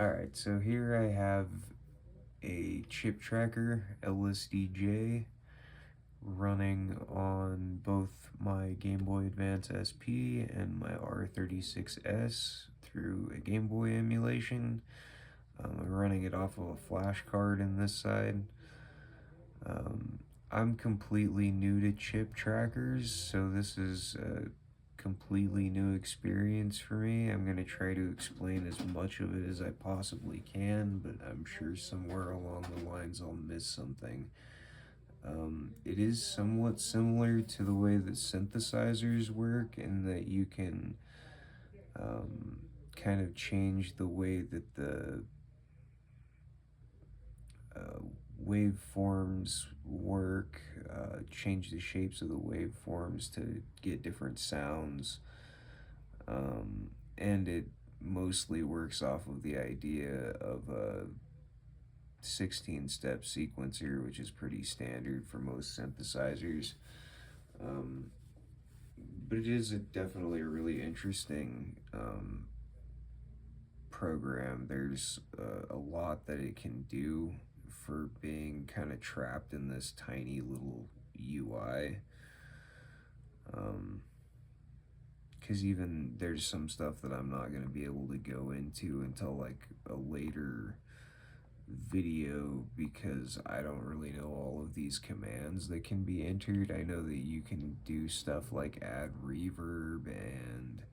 Alright, so here I have a chip tracker, LSDJ, running on both my Gameboy Advance SP and my R36S through a Gameboy emulation. I'm running it off of a flash card in this side. Um, I'm completely new to chip trackers, so this is a completely new experience for me. I'm going to try to explain as much of it as I possibly can, but I'm sure somewhere along the lines I'll miss something. It is somewhat similar to the way that synthesizers work, in that you can um, kind of change the way that the uh, waveforms work, change the shapes of the waveforms to get different sounds, and it mostly works off of the idea of a 16-step sequencer, which is pretty standard for most synthesizers. Um, but it is definitely a really interesting program. There's a lot that it can do for being kind of trapped in this tiny little UI. Because even there's some stuff that I'm not going to be able to go into until like a later video, because I don't really know all of these commands that can be entered. I know that you can do stuff like add reverb and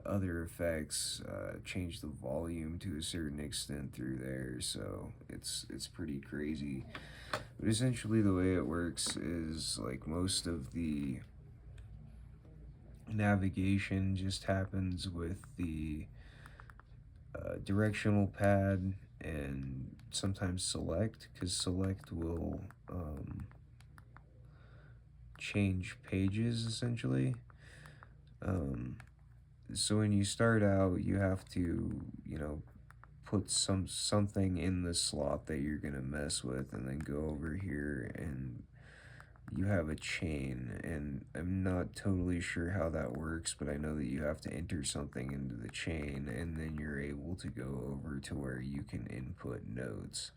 other effects, change the volume to a certain extent through there, so it's pretty crazy. But essentially the way it works is like most of the navigation just happens with the directional pad and sometimes select, because select will change pages essentially. So when you start out, you have to, put something in the slot that you're gonna mess with, and then go over here and you have a chain. And I'm not totally sure how that works, but I know that you have to enter something into the chain, and then you're able to go over to where you can input notes.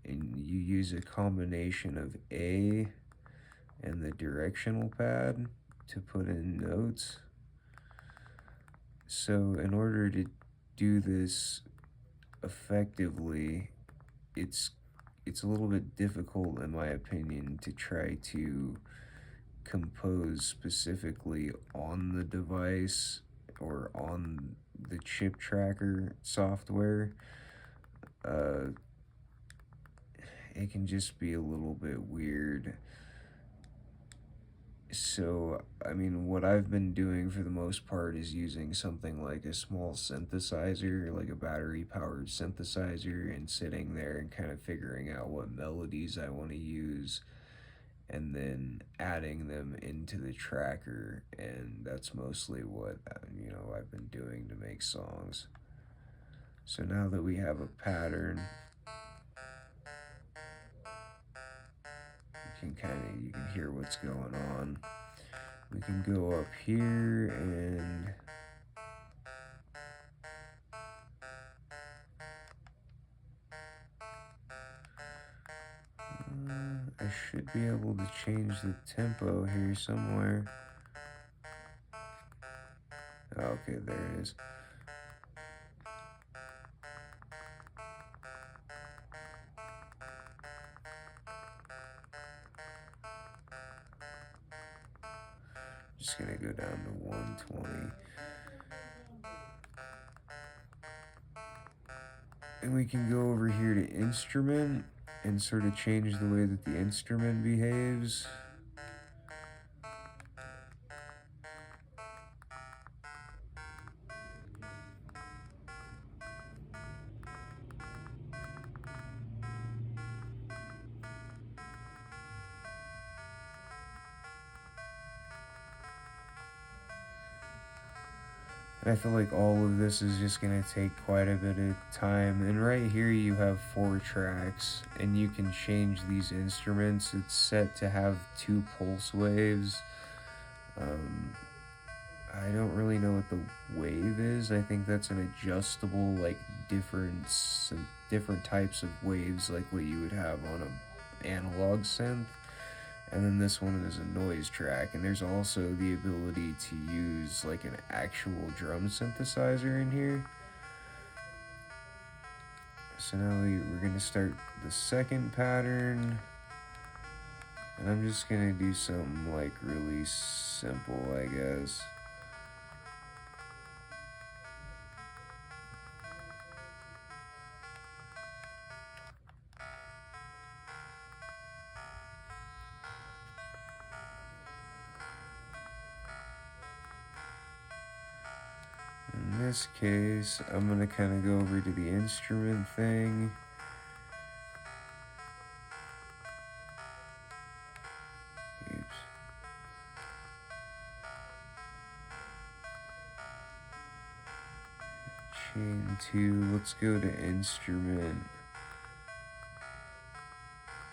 And you use a combination of A and the directional pad to put in notes. So in order to do this effectively, it's a little bit difficult, in my opinion, to try to compose specifically on the device or on the chip tracker software. It can just be a little bit weird. So, I mean, what I've been doing for the most part is using something like a small synthesizer, like a battery-powered synthesizer, and sitting there and kind of figuring out what melodies I want to use, and then adding them into the tracker. And that's mostly what, I've been doing to make songs. So now that we have a pattern, you can hear what's going on. We can go up here and I should be able to change the tempo here somewhere. Okay, there it is. Just gonna go down to 120. And we can go over here to instrument and sort of change the way that the instrument behaves. And I feel like all of this is just going to take quite a bit of time. And right here you have 4 tracks, and you can change these instruments. It's set to have 2 pulse waves. I don't really know what the wave is. I think that's an adjustable, like, different types of waves, like what you would have on a analog synth. And then this one is a noise track, and there's also the ability to use like an actual drum synthesizer in here. So now we're gonna start the second pattern, and I'm just gonna do something like really simple, I guess. In this case, I'm gonna kind of go over to the instrument thing. Oops. Chain 2, let's go to instrument.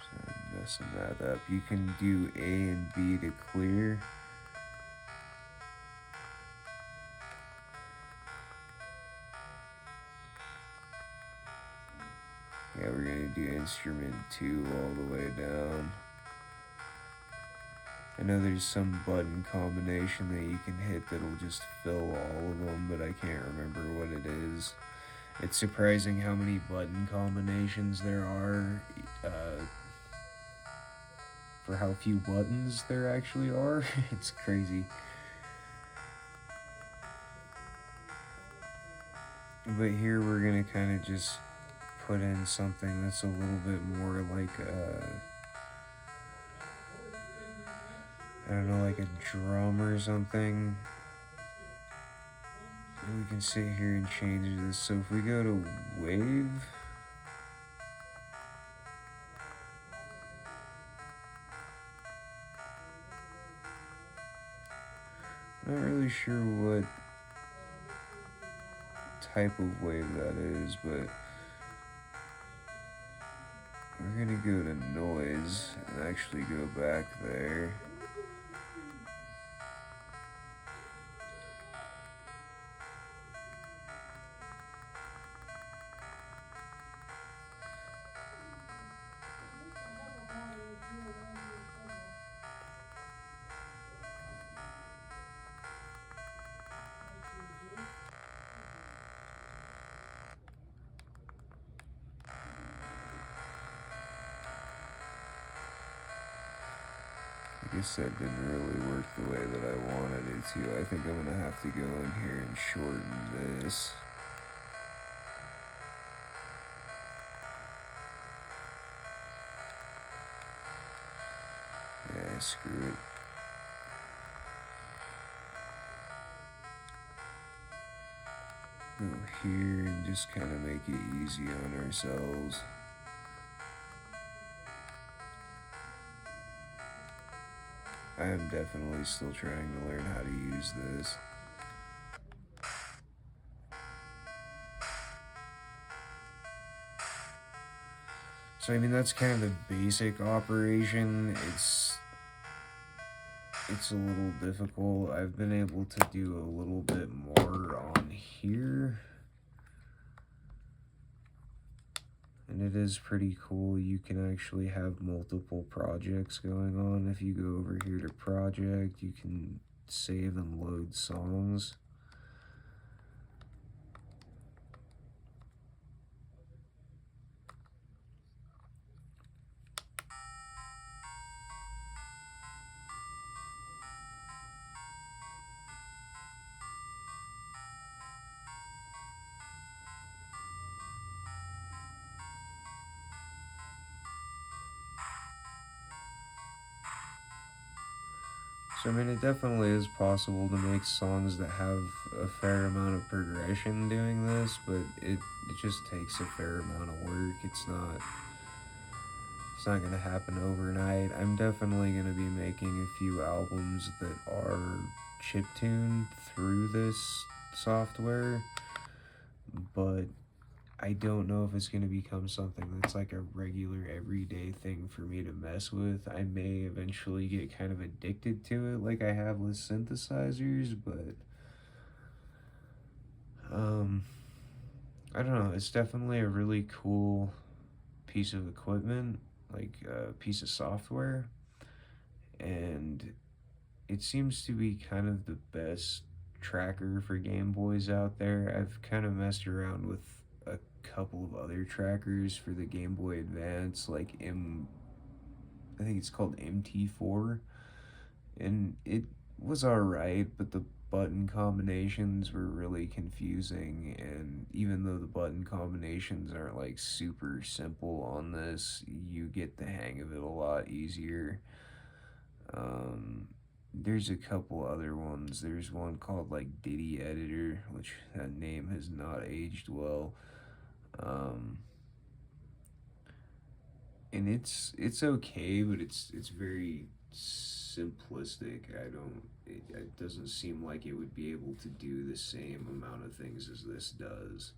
So I'm messing that up. You can do A and B to clear. Yeah, we're gonna do instrument 2 all the way down. I know there's some button combination that you can hit that'll just fill all of them, but I can't remember what it is. It's surprising how many button combinations there are, for how few buttons there actually are. It's crazy. But here we're gonna kind of just put in something that's a little bit more like I don't know, like a drum or something. And we can sit here and change this. So if we go to wave, I'm not really sure what type of wave that is, but we're gonna go to noise and actually go back there. I guess that didn't really work the way that I wanted it to. I think I'm gonna have to go in here and shorten this. Yeah, screw it. Go here and just kind of make it easy on ourselves. I am definitely still trying to learn how to use this. So I mean, that's kind of the basic operation. It's a little difficult. I've been able to do a little bit more on here. And it is pretty cool. You can actually have multiple projects going on. If you go over here to project, you can save and load songs. So I mean, it definitely is possible to make songs that have a fair amount of progression doing this, but it just takes a fair amount of work. It's not gonna happen overnight. I'm definitely gonna be making a few albums that are chiptuned through this software, but I don't know if it's going to become something that's like a regular everyday thing for me to mess with. I may eventually get kind of addicted to it like I have with synthesizers, but Um, I don't know. It's definitely a really cool piece of equipment, like a piece of software, and it seems to be kind of the best tracker for Game Boys out there. I've kind of messed around with a couple of other trackers for the Game Boy Advance, like I think it's called MT4, and it was alright, but the button combinations were really confusing. And even though the button combinations aren't like super simple on this, you get the hang of it a lot easier. Um, there's a couple other ones. There's one called like Diddy Editor, which that name has not aged well. Um, and it's okay, but it's very simplistic. It doesn't seem like it would be able to do the same amount of things as this does.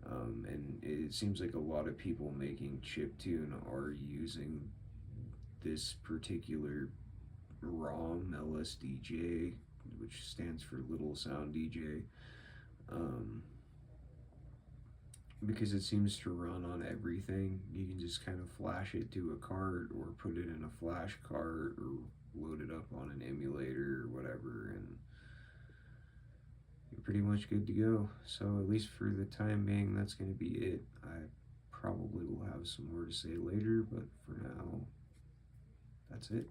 And it seems like a lot of people making chiptune are using this particular ROM, LSDJ, which stands for Little Sound DJ, um, because it seems to run on everything. You can just kind of flash it to a cart or put it in a flash cart or load it up on an emulator or whatever, and you're pretty much good to go. So, at least for the time being, that's going to be it. I probably will have some more to say later, but for now, that's it.